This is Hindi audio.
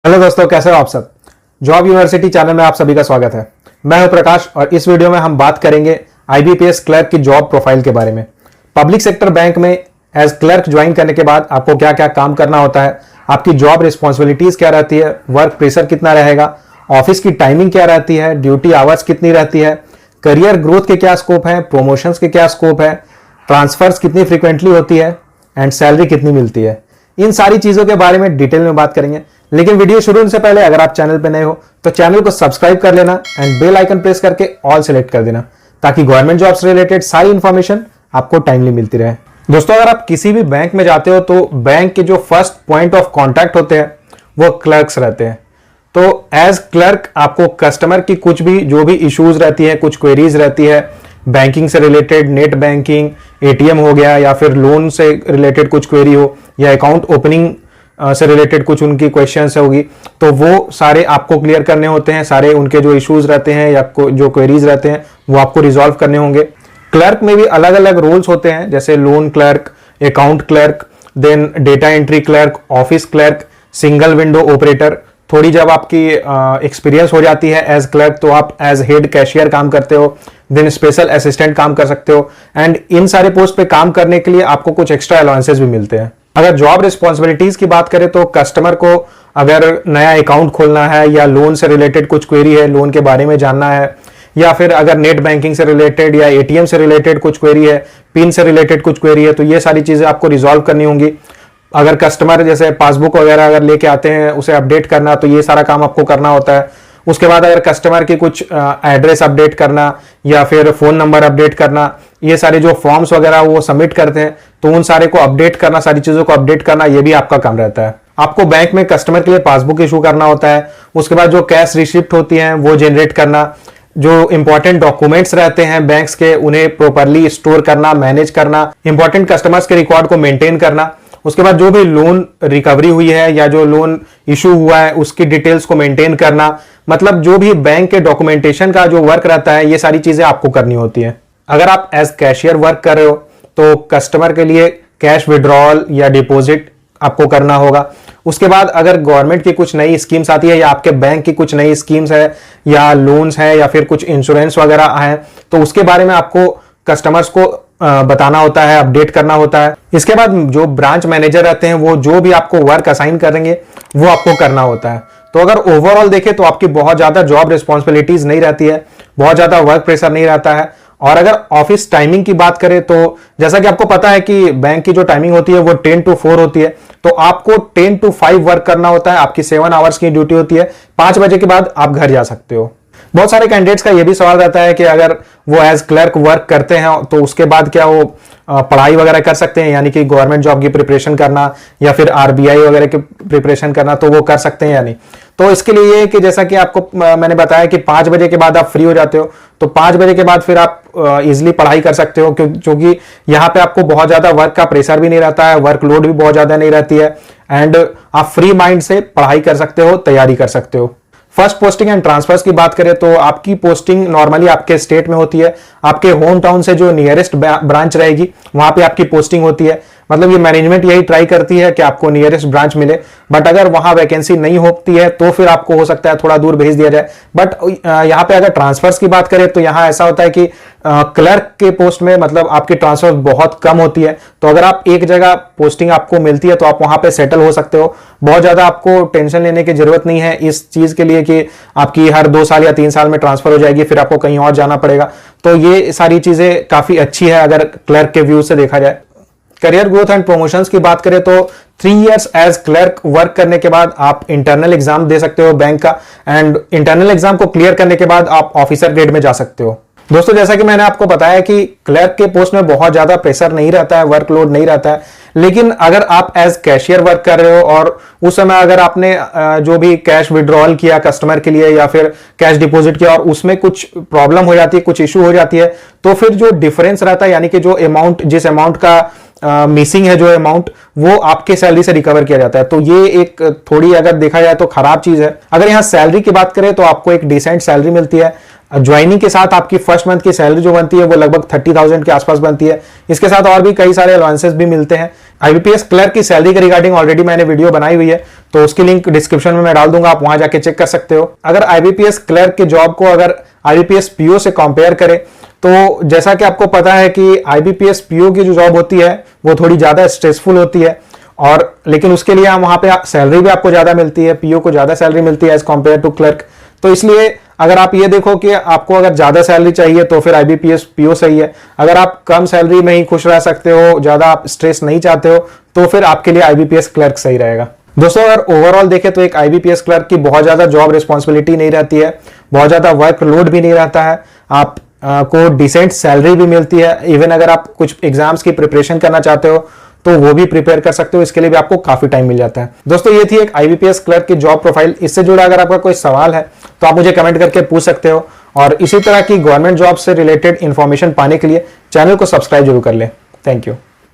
हेलो दोस्तों, कैसे हो आप सब। जॉब यूनिवर्सिटी चैनल में आप सभी का स्वागत है। मैं हूं प्रकाश और इस वीडियो में हम बात करेंगे आईबीपीएस क्लर्क की जॉब प्रोफाइल के बारे में। पब्लिक सेक्टर बैंक में एज क्लर्क ज्वाइन करने के बाद आपको क्या क्या काम करना होता है, आपकी जॉब रिस्पॉन्सिबिलिटीज क्या रहती है, वर्क प्रेशर कितना रहेगा, ऑफिस की टाइमिंग क्या रहती है, ड्यूटी आवर्स कितनी रहती है, करियर ग्रोथ के क्या स्कोप है, प्रमोशंस के क्या स्कोप है, ट्रांसफर्स कितनी फ्रीक्वेंटली होती है एंड सैलरी कितनी मिलती है। इन सारी चीजों के बारे में डिटेल में बात करेंगे। लेकिन वीडियो शुरू होने से पहले अगर आप चैनल पे नए हो तो चैनल को सब्सक्राइब कर लेना एंड बेल आइकन प्रेस करके ऑल सेलेक्ट कर देना, ताकि गवर्नमेंट जॉब्स से रिलेटेड सारी इंफॉर्मेशन आपको टाइमली मिलती रहे। दोस्तों, अगर आप किसी भी बैंक में जाते हो तो बैंक के जो फर्स्ट पॉइंट ऑफ कॉन्टैक्ट होते हैं वो क्लर्क्स रहते हैं। तो एज क्लर्क आपको कस्टमर की कुछ भी जो भी इश्यूज रहती है, कुछ क्वेरीज रहती है, बैंकिंग से रिलेटेड, नेट बैंकिंग, एटीएम हो गया, या फिर लोन से रिलेटेड कुछ क्वेरी हो, या अकाउंट ओपनिंग से रिलेटेड कुछ उनकी क्वेश्चंस होगी, तो वो सारे आपको क्लियर करने होते हैं। सारे उनके जो इश्यूज रहते हैं या जो क्वेरीज रहते हैं वो आपको रिजॉल्व करने होंगे। क्लर्क में भी अलग अलग रोल्स होते हैं, जैसे loan clerk, account clerk, then data entry clerk, office clerk, single window operator. थोड़ी जब आपकी एक्सपीरियंस हो जाती है एज क्लर्क तो आप एज हेड कैशियर काम करते हो, देन स्पेशल असिस्टेंट काम कर सकते हो, एंड इन सारे पोस्ट पे काम करने के लिए आपको कुछ एक्स्ट्रा अलाउंसेस भी मिलते हैं। अगर जॉब रिस्पॉन्सिबिलिटीज की बात करें तो कस्टमर को अगर नया अकाउंट खोलना है, या लोन से रिलेटेड कुछ क्वेरी है, लोन के बारे में जानना है, या फिर अगर नेट बैंकिंग से रिलेटेड या एटीएम से रिलेटेड कुछ क्वेरी है, पिन से रिलेटेड कुछ क्वेरी है, तो ये सारी चीजें आपको रिजॉल्व करनी होंगी। अगर कस्टमर जैसे पासबुक वगैरह अगर लेके आते हैं, उसे अपडेट करना, तो ये सारा काम आपको करना होता है। उसके बाद अगर कस्टमर की कुछ एड्रेस अपडेट करना या फिर फोन नंबर अपडेट करना, ये सारे जो फॉर्म्स वगैरह वो सबमिट करते हैं, तो उन सारे को अपडेट करना, सारी चीजों को अपडेट करना, ये भी आपका काम रहता है। आपको बैंक में कस्टमर के लिए पासबुक इशू करना होता है। उसके बाद जो कैश रिसिप्ट होती है वो जनरेट करना, जो इंपॉर्टेंट डॉक्यूमेंट्स रहते हैं बैंक्स के उन्हें प्रॉपरली स्टोर करना, मैनेज करना, इंपॉर्टेंट कस्टमर्स के रिकॉर्ड को मेंटेन करना। उसके बाद जो भी लोन रिकवरी हुई है या जो लोन इशू हुआ है उसकी डिटेल्स को मेंटेन करना, मतलब जो भी बैंक के डॉक्यूमेंटेशन का जो वर्क रहता है, ये सारी चीजें आपको करनी होती है। अगर आप एज कैशियर वर्क कर रहे हो तो कस्टमर के लिए कैश विड्रॉल या डिपॉजिट आपको करना होगा। उसके बाद अगर गवर्नमेंट की कुछ नई स्कीम्स आती है, या आपके बैंक की कुछ नई स्कीम्स है, या लोन्स है, या फिर कुछ इंश्योरेंस वगैरह है, तो उसके बारे में आपको कस्टमर्स को बताना होता है, अपडेट करना होता है। इसके बाद जो ब्रांच मैनेजर रहते हैं वो जो भी आपको वर्क असाइन करेंगे वो आपको करना होता है। तो अगर ओवरऑल देखें तो आपकी बहुत ज्यादा जॉब रिस्पॉन्सिबिलिटीज नहीं रहती है, बहुत ज्यादा वर्क प्रेशर नहीं रहता है। और अगर ऑफिस टाइमिंग की बात करें तो जैसा कि आपको पता है कि बैंक की जो टाइमिंग होती है वो 10 to 4 होती है, तो आपको 10 to 5 वर्क करना होता है। आपकी 7 आवर्स की ड्यूटी होती है। 5 बजे के बाद आप घर जा सकते हो। बहुत सारे कैंडिडेट्स का यह भी सवाल रहता है कि अगर वो एज क्लर्क वर्क करते हैं तो उसके बाद क्या वो पढ़ाई वगैरह कर सकते हैं, यानी कि गवर्नमेंट जॉब की प्रिपरेशन करना या फिर आरबीआई वगैरह की प्रिपरेशन करना, तो वो कर सकते हैं या नहीं। तो इसके लिए ये कि जैसा कि आपको मैंने बताया कि 5 बजे के बाद आप फ्री हो जाते हो, तो 5 बजे के बाद फिर आप इजिली पढ़ाई कर सकते हो, क्योंकि यहाँ पे आपको बहुत ज्यादा वर्क का प्रेशर भी नहीं रहता है, वर्कलोड भी बहुत ज्यादा नहीं रहती है, एंड आप फ्री माइंड से पढ़ाई कर सकते हो, तैयारी कर सकते हो। फर्स्ट पोस्टिंग एंड ट्रांसफर्स की बात करें तो आपकी पोस्टिंग नॉर्मली आपके स्टेट में होती है। आपके होम टाउन से जो नियरेस्ट ब्रांच रहेगी वहां पे आपकी पोस्टिंग होती है। मतलब ये मैनेजमेंट यही ट्राई करती है कि आपको नियरेस्ट ब्रांच मिले, बट अगर वहां वैकेंसी नहीं होती है तो फिर आपको हो सकता है थोड़ा दूर भेज दिया जाए। बट यहाँ पे अगर ट्रांसफर्स की बात करें तो यहाँ ऐसा होता है कि क्लर्क के पोस्ट में मतलब आपकी ट्रांसफर बहुत कम होती है। तो अगर आप एक जगह पोस्टिंग आपको मिलती है तो आप वहां पे सेटल हो सकते हो। बहुत ज्यादा आपको टेंशन लेने की जरूरत नहीं है इस चीज के लिए कि आपकी हर 2 साल या 3 साल में ट्रांसफर हो जाएगी, फिर आपको कहीं और जाना पड़ेगा। तो ये सारी चीजें काफी अच्छी है अगर क्लर्क के व्यू से देखा जाए। करियर ग्रोथ एंड प्रमोशंस की बात करें तो 3 इयर्स एज क्लर्क वर्क करने के बाद आप इंटरनल एग्जाम दे सकते हो बैंक का, एंड इंटरनल एग्जाम को क्लियर करने के बाद आप ऑफिसर ग्रेड में जा सकते हो। दोस्तों, जैसा कि मैंने आपको बताया कि क्लर्क के पोस्ट में बहुत ज्यादा प्रेशर नहीं रहता है, वर्कलोड नहीं रहता है, लेकिन अगर आप एज कैशियर वर्क कर रहे हो और उस समय अगर आपने जो भी कैश विड्रॉल किया कस्टमर के लिए या फिर कैश डिपॉजिट किया और उसमें कुछ प्रॉब्लम हो जाती है, कुछ इश्यू हो जाती है, तो फिर जो डिफरेंस रहता है, यानी कि जो अमाउंट, जिस अमाउंट का मिसिंग है, जो अमाउंट, वो आपके सैलरी से रिकवर किया जाता है। तो ये एक थोड़ी अगर देखा जाए तो खराब चीज है। अगर यहाँ सैलरी की बात करें तो आपको एक डिसेंट सैलरी मिलती है। ज्वाइनिंग के साथ आपकी फर्स्ट मंथ की सैलरी जो बनती है वो लगभग 30,000 के आसपास बनती है। इसके साथ और भी कई सारे अलाउंसेस भी मिलते हैं। आईबीपीएस क्लर्क की सैलरी के रिगार्डिंग ऑलरेडी मैंने वीडियो बनाई हुई है, तो उसकी लिंक डिस्क्रिप्शन में मैं डाल दूंगा, आप वहां जाके चेक कर सकते हो। अगर आईबीपीएस क्लर्क के जॉब को अगर आईबीपीएस पीओ से कंपेयर करें तो जैसा कि आपको पता है कि आईबीपीएस पीओ की जो जॉब होती है वो थोड़ी ज्यादा स्ट्रेसफुल होती है, और लेकिन उसके लिए वहां पे सैलरी भी आपको ज्यादा मिलती है, पीओ को ज्यादा सैलरी मिलती है एज कंपेयर टू क्लर्क। तो इसलिए अगर आप ये देखो कि आपको अगर ज्यादा सैलरी चाहिए तो फिर आईबीपीएस पीओ सही है। अगर आप कम सैलरी में ही खुश रह सकते हो, ज्यादा आप स्ट्रेस नहीं चाहते हो, तो फिर आपके लिए आईबीपीएस क्लर्क सही रहेगा। दोस्तों अगर ओवरऑल देखें तो एक आईबीपीएस क्लर्क की बहुत ज्यादा जॉब रिस्पॉन्सिबिलिटी नहीं रहती है, बहुत ज्यादा वर्क लोड भी नहीं रहता है, आप को डिसेंट सैलरी भी मिलती है। इवन अगर आप कुछ एग्जाम्स की प्रिपरेशन करना चाहते हो तो वो भी प्रिपेयर कर सकते हो, इसके लिए भी आपको काफी टाइम मिल जाता है। दोस्तों ये थी एक आईबीपीएस क्लर्क की जॉब प्रोफाइल। इससे जुड़ा अगर आपका कोई सवाल है तो आप मुझे कमेंट करके पूछ सकते हो, और इसी तरह की गवर्नमेंट जॉब से रिलेटेड इंफॉर्मेशन पाने के लिए चैनल को सब्सक्राइब जरूर कर लें। Thank you.